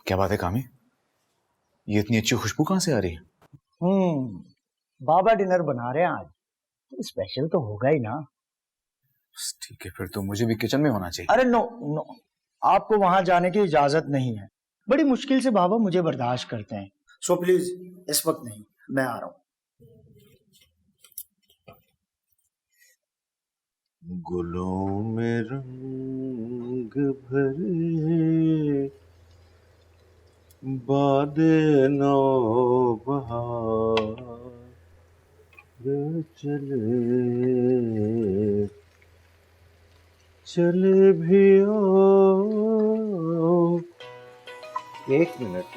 क्या बात है कामी, ये इतनी अच्छी खुशबू कहां से आ रही है? बाबा डिनर बना रहे हैं आज, तो स्पेशल तो होगा ही ना। ठीक है, फिर तो मुझे भी किचन में होना चाहिए। अरे नो नो, आपको वहां जाने की इजाजत नहीं है। बड़ी मुश्किल से बाबा मुझे बर्दाश्त करते हैं, सो प्लीज इस वक्त नहीं, मैं आ रहा हूं। गुलों में रंग भरे बादे नो बहार चले चले भी आओ। एक मिनट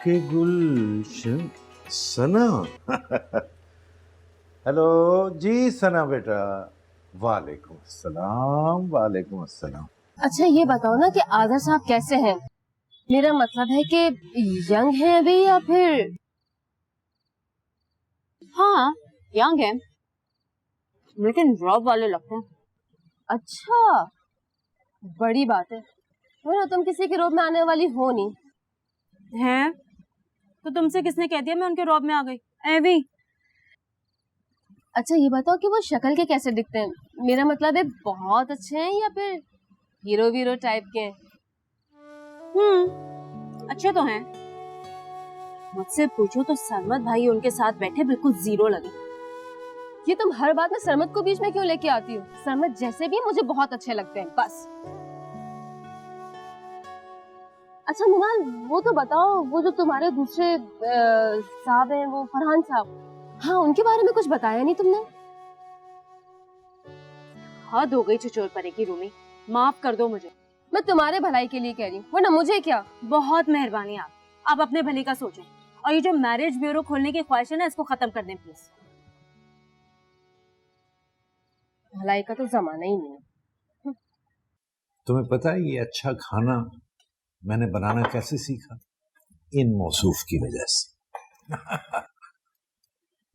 के गुलशन सना। हेलो जी सना बेटा। वालेकुम अस्सलाम। वालेकुम अस्सलाम। अच्छा ये बताओ ना कि आदर साहब कैसे हैं? मेरा मतलब है कि यंग है अभी या फिर? हाँ यंग है लेकिन रॉब वाले लगते हैं। अच्छा, बड़ी बात है। वरना तुम किसी के रूप में आने वाली हो नहीं। हैं तो तुमसे किसने कह दिया मैं उनके रॉब में आ गई? एवी। अच्छा ये बताओ कि वो शक्ल के कैसे दिखते हैं? मेरा मतलब है बहुत अच्छे हैं या फिर हीरो वीरो टाइप के हैं? अच्छे तो हैं। मुझसे पूछो तो सरमत भाई उनके साथ बैठे बिल्कुल जीरो लगे। ये तुम हर बात में सरमत को बीच में क्यों लेके आती हो? सरमत जैसे भी मुझे बहुत अच्छे लगते हैं बस। अच्छा नुमान, वो तो बताओ, वो जो तुम्हारे दूसरे साहब हैं, वो फरहान साहब, हाँ उनके बारे में कुछ बताया नहीं तुमने। हद हो गई चुचोर परे की रूमी, माफ कर दो मुझे। मैं तुम्हारे भलाई के लिए कह रही हूँ, वरना मुझे क्या। बहुत मेहरबानी आप अपने भले का सोचो और ये जो मैरिज ब्यूरो खोलने की ख्वाहिश है ना इसको खत्म कर दें प्लीज। भलाई का तो जमाना ही नहीं है। तुम्हें पता है ये अच्छा खाना मैंने बनाना कैसे सीखा? इन मौसूफ की वजह से।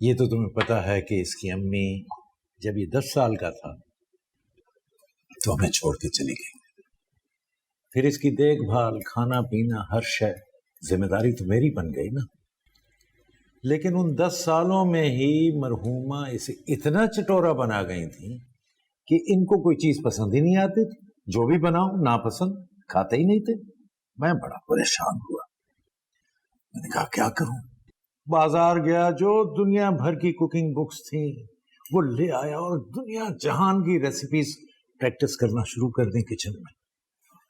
ये तो तुम्हें पता है कि इसकी अम्मी जब ये 10 साल का था तो हमें छोड़ के चली गई। फिर इसकी देखभाल, खाना पीना, हर शय जिम्मेदारी तो मेरी बन गई ना। लेकिन उन 10 सालों में ही मरहूमा इसे इतना चटोरा बना गई थी कि इनको कोई चीज पसंद ही नहीं आती थी। जो भी बनाओ नापसंद, खाते ही नहीं थे। मैं बड़ा परेशान हुआ। मैंने कहा क्या करूं? बाजार गया, जो दुनिया भर की कुकिंग बुक्स थी वो ले आया और दुनिया जहान की रेसिपीज प्रैक्टिस करना शुरू कर दी किचन में।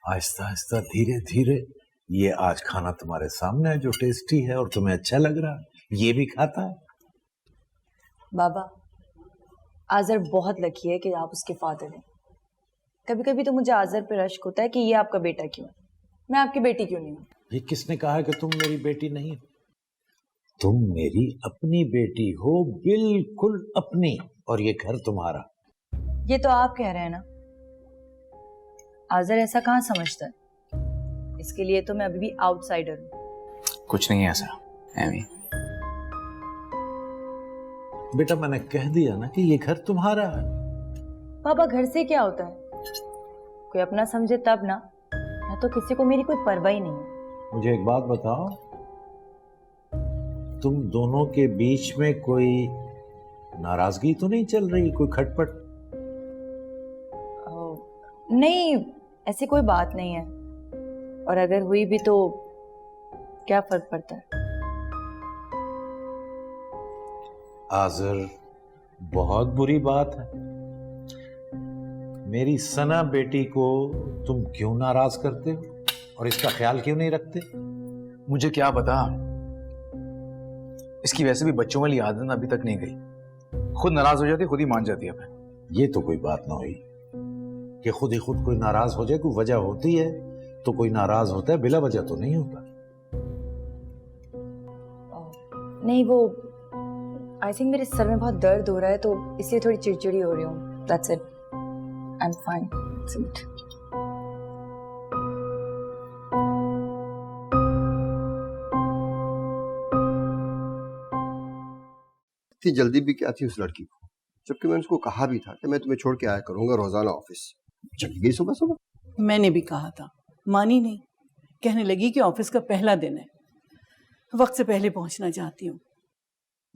आहिस्ता आहिस्ता धीरे धीरे ये आज खाना तुम्हारे सामने है जो टेस्टी है और तुम्हें अच्छा लग रहा है। ये भी खाता है। बाबा, आज़र बहुत लकी है कि आप उसके फादर हैं। कभी कभी तो मुझे आज़र पे रश्क होता है कि ये आपका बेटा क्यों है, मैं आपकी बेटी क्यों नहीं हूँ। ये किसने कहा है कि तुम मेरी बेटी नहीं हो? तुम मेरी अपनी बेटी हो, बिल्कुल अपनी, और ये घर तुम्हारा। ये तो आप कह रहे हैं ना, आज़र ऐसा कहाँ समझता है। इसके लिए तो मैं अभी भी आउटसाइडर हूँ। कुछ नहीं है ऐसा एमी। बेटा मैंने कह दिया ना कि ये घर तुम्हारा है। पापा घर से क्या होता है, कोई अपना समझे तब ना, मैं तो किसी को मेरी कोई परवाह ही नहीं है। मुझे एक बात बताओ, तुम दोनों के बीच में कोई नाराजगी तो नहीं चल रही, कोई खटपट? नहीं, ऐसी कोई बात नहीं है, और अगर हुई भी तो क्या फर्क पड़ता है। आज़र, बहुत बुरी बात है। मेरी सना बेटी को तुम क्यों नाराज करते हो और इसका ख्याल क्यों नहीं रखते? मुझे क्या पता, इसकी वैसे भी बच्चों वाली आदत अभी तक नहीं गई। खुद नाराज हो जाती, खुद ही मान जाती है। फिर ये तो कोई बात ना हुई कि खुद ही खुद कोई नाराज हो जाए। कोई वजह होती है तो कोई नाराज होता है, बिला वजह तो नहीं होता। नहीं, वो आई थिंक मेरे सर में बहुत दर्द हो रहा है तो इसलिए थोड़ी चिड़चिड़ी हो रही हूँ। That's it, I am fine. इतनी जल्दी भी क्या थी उस लड़की को, जबकि मैंने उसको कहा भी था कि मैं तुम्हें छोड़ के आया करूंगा रोजाना ऑफिस। चली गई सुबह सुबह। मैंने भी कहा था मानी नहीं, कहने लगी कि ऑफिस का पहला दिन है, वक्त से पहले पहुंचना चाहती हूँ,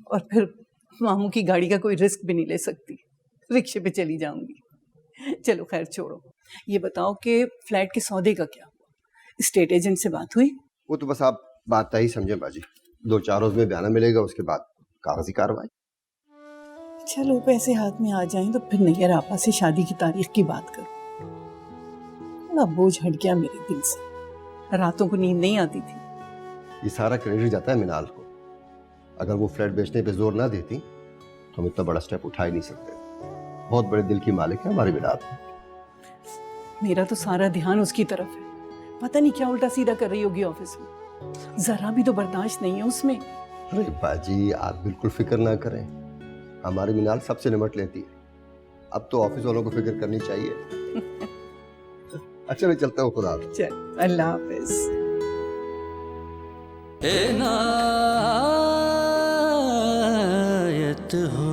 और फिर मामू की गाड़ी का कोई रिस्क भी नहीं ले सकती, रिक्शे पे चली जाऊंगी। चलो खैर छोड़ो, ये बताओ कि फ्लैट के सौदे का क्या हुआ? स्टेट एजेंट से बात हुई? वो तो बस आप बात ही समझे बाजी, 2-4 रोज में बयाना मिलेगा, उसके बाद कागजी कार्रवाई। चलो पैसे हाथ में आ जाएं तो फिर नैयर आपा से शादी की तारीख की बात करो। बड़ा बोझ हट गया मेरे दिल से, रातों को नींद नहीं आती थी। ये सारा क्रेडिट जाता है मिनाल को। अगर वो फ्लैट बेचने पे जोर ना देती तो हम इतना बड़ा स्टेप उठा ही नहीं सकते। बहुत बड़े दिल की मालिक है हमारी मिनाल। मेरा तो सारा ध्यान उसकी तरफ है, पता नहीं क्या उल्टा सीधा कर रही होगी ऑफिस में, जरा भी तो बर्दाश्त नहीं है उसमें। अरे बाजी आप बिल्कुल फिक्र ना करें, हमारी मिनाल सबसे निपट लेती है। अब तो ऑफिस वालों को फिक्र करनी चाहिए। अच्छा मैं चलता हूँ, खुदा हाफ़िज़। चल अल्लाह हाफिज। इनायत हो